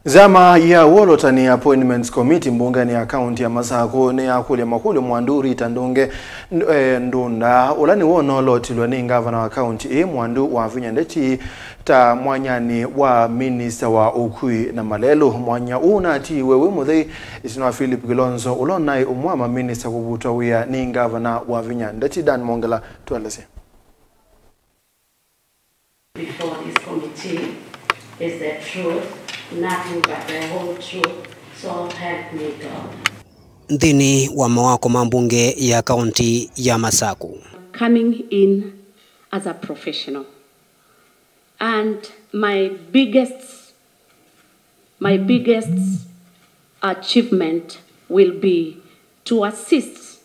Zama ya WOLOOTANI Appointments Committee mbungeni ya kaunti ya MASAKU NIYAKULYA MAKULYO MWANDU RITA NDUNGE NDUNDA ulani WOLOOTILWE ni ngavana wa kaunti MWANDU WAVINTA NDETI ta MWANYANI wa Minista wa UKUI na MALELU mwanya unati wewe muthei isino Philip Kilonzo ulonai umwama Minista kubutawia ni ngavana WAVINTA NDETI Dan Mongela tueleze. Before this committee is the truth, nothing but the whole truth, so help me God. Ndini wa mawako mambunge ya kaunti ya MASAKU. Coming in as a professional, and my biggest achievement will be to assist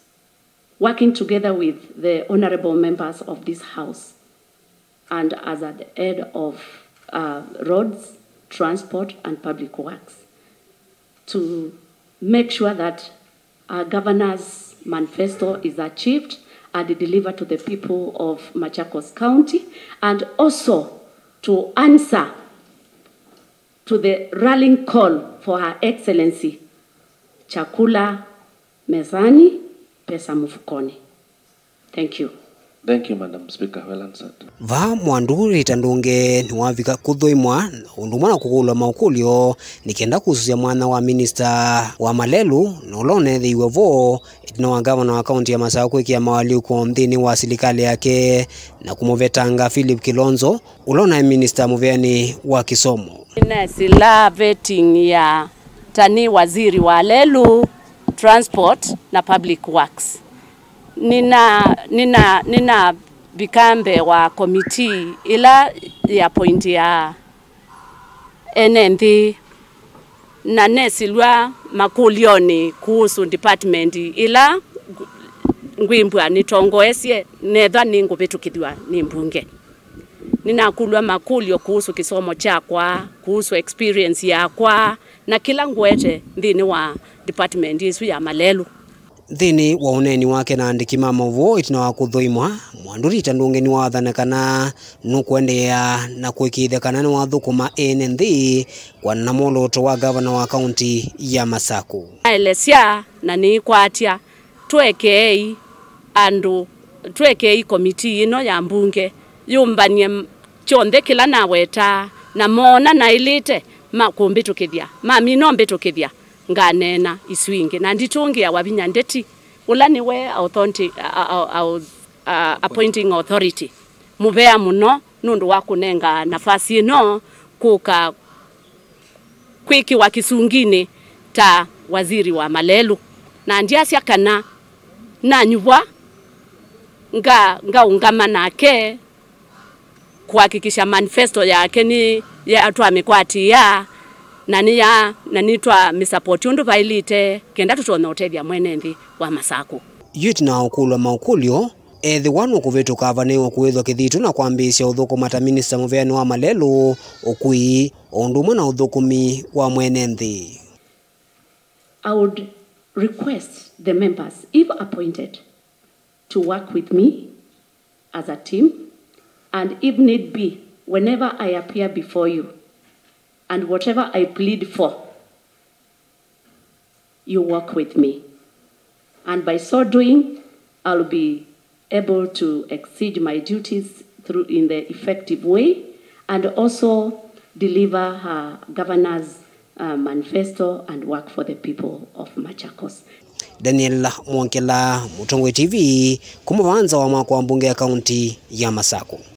working together with the honorable members of this house and as at the head of roads, transport and public works to make sure that our governor's manifesto is achieved and delivered to the people of Machakos County, and also to answer to the rallying call for Her Excellency Chakula Mezani Pesa Mfukoni. Thank you. Thank you, Madam Speaker. Well answered. Va MWANDU RITA NDUNGE niwavika kuthuimwa undumana kugulwa MAKULYO nikenda kususia mwana wa Minista wa MALELU nolone thiwe vo itina wa gavana wa kaunti ya MASAKU ikia mawaliuko mthini wa serikali yake na kumuvetanga Philip Kilonzo ulona Minista muveni wa kisomo. Sila vetting ya tani waziri wa LELU, transport na public works. Nina bikambe wa committee ila ya point ya NND na nesilwa MAKULYO kuhusu department ila ngwimbwa nitongoesye netha ningo betukithwa ni mbunge. Ninakulwa MAKULYO kuhusu kisomo chakwa, kuhusu experience yakwa na kila ngwete ndini wa department isu ya MALELU. Thini wa uneni wake na andiki mama vo itina wa kuthuimwa MWANDU RITA NDUNGE ni wathanekana nukwendea na kwikithekana ni wathukuma NND kwa na muoloto wa gavana wa kaunti ya MASAKU. Elesia na ni kwatia twekei committee ino ya mbunge yumbanie chonde kila na weta na mona na ilite makumbitukithia mami no mbitukithia nganena iswinge na nditungia WAVINTA NDETI ulani we appointing authority muvea muno nundu wa kunenga nafasi ino kuka kwiki wa kisungini ta waziri wa MALELU na ndiasya kana na nyuwa nga ungama nake kuhakikisha manifesto yake ni ya atwa mikwati ya nanitwa misupport undu vailite kenda tutona utethia mwenendi wa MASAKU. Yutina ukulwa MAKULYO the one ukuvetuka avanewa kuwethwa kithitu na kwambisya uthukuma ta Minista muveni wa MALELU UKUI undumwa na uthukumi wa mwenendi. I would request the members, if appointed, to work with me as a team, and if need be, whenever I appear before you, and whatever I plead for, you work with me. And by so doing, I'll be able to exceed my duties in the effective way and also deliver her governor's manifesto and work for the people of Machakos. Daniel Mwonkela, Mutongwe TV, kumuvanza wa mwako wa mbunge ya kaunti ya MASAKU.